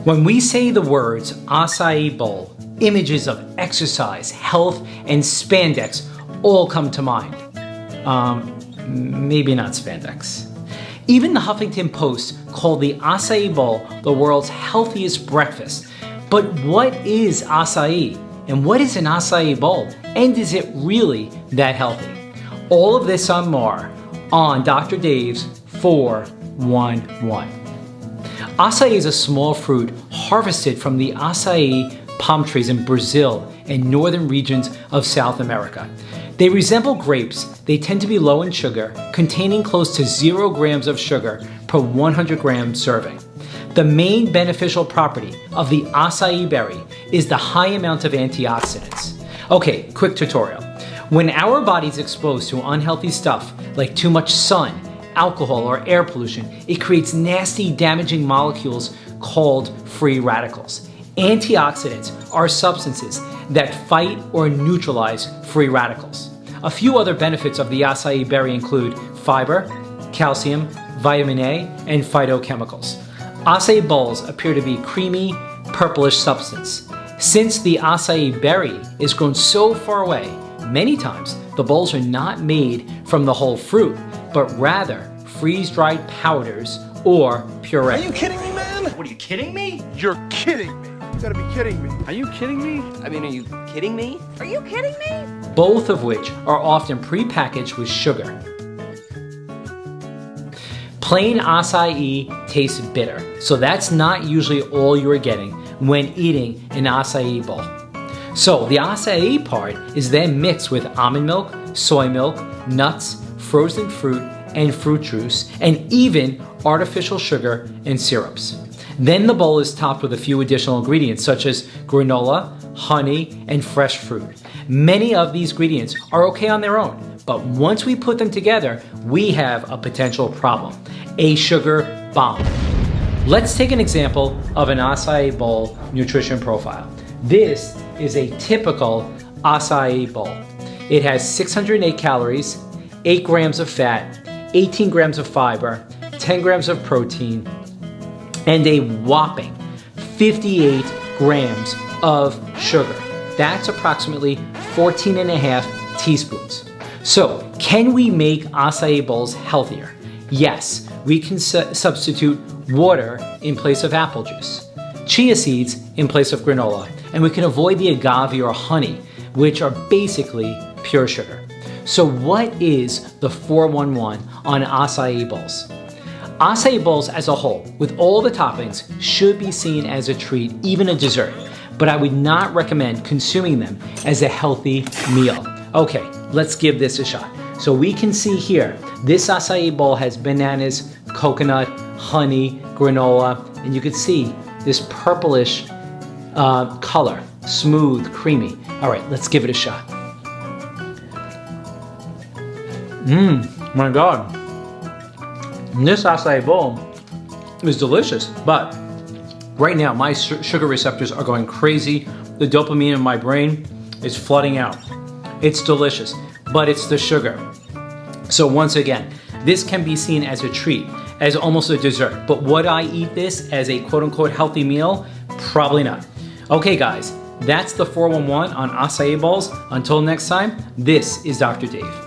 When we say the words Acai Bowl, images of exercise, health, and spandex all come to mind. Maybe not spandex. Even the Huffington Post called the Acai Bowl the world's healthiest breakfast. But what is acai? And what is an acai bowl? And is it really that healthy? All of this and more on Dr. Dave's 411. Açaí is a small fruit harvested from the Açaí palm trees in Brazil and northern regions of South America. They resemble grapes. They tend to be low in sugar, containing close to 0 grams of sugar per 100 gram serving. The main beneficial property of the acai berry is the high amount of antioxidants. Okay, quick tutorial. When our body's exposed to unhealthy stuff like too much sun, alcohol, or air pollution, it creates nasty, damaging molecules called free radicals. Antioxidants are substances that fight or neutralize free radicals. A few other benefits of the acai berry include fiber, calcium, vitamin A, and phytochemicals. Acai bowls appear to be creamy, purplish substance. Since the acai berry is grown so far away, many times the bowls are not made from the whole fruit, but rather freeze-dried powders or puree. Are you kidding me, man? What, are you kidding me? You're kidding me. You gotta be kidding me. Are you kidding me? I mean, are you kidding me? Are you kidding me? Both of which are often pre-packaged with sugar. Plain acai tastes bitter, so that's not usually all you're getting when eating an acai bowl. So the acai part is then mixed with almond milk, soy milk, nuts, frozen fruit, and fruit juice, and even artificial sugar and syrups. Then the bowl is topped with a few additional ingredients such as granola, honey, and fresh fruit. Many of these ingredients are okay on their own, but once we put them together, we have a potential problem, a sugar bomb. Let's take an example of an acai bowl nutrition profile. This is a typical acai bowl. It has 608 calories, 8 grams of fat, 18 grams of fiber, 10 grams of protein, and a whopping 58 grams of sugar. That's approximately 14.5 teaspoons. So, can we make acai bowls healthier? Yes, we can substitute water in place of apple juice, chia seeds in place of granola, and we can avoid the agave or honey, which are basically pure sugar. So what is the 411 on acai bowls? Acai bowls as a whole, with all the toppings, should be seen as a treat, even a dessert, but I would not recommend consuming them as a healthy meal. Okay, let's give this a shot. So we can see here, this acai bowl has bananas, coconut, honey, granola, and you can see this purplish color, smooth, creamy. All right, let's give it a shot. My God. This acai bowl is delicious, but right now my sugar receptors are going crazy. The dopamine in my brain is flooding out. It's delicious, but it's the sugar. So once again, this can be seen as a treat, as almost a dessert. But would I eat this as a quote-unquote healthy meal? Probably not. Okay guys, that's the 411 on acai bowls. Until next time, this is Dr. Dave.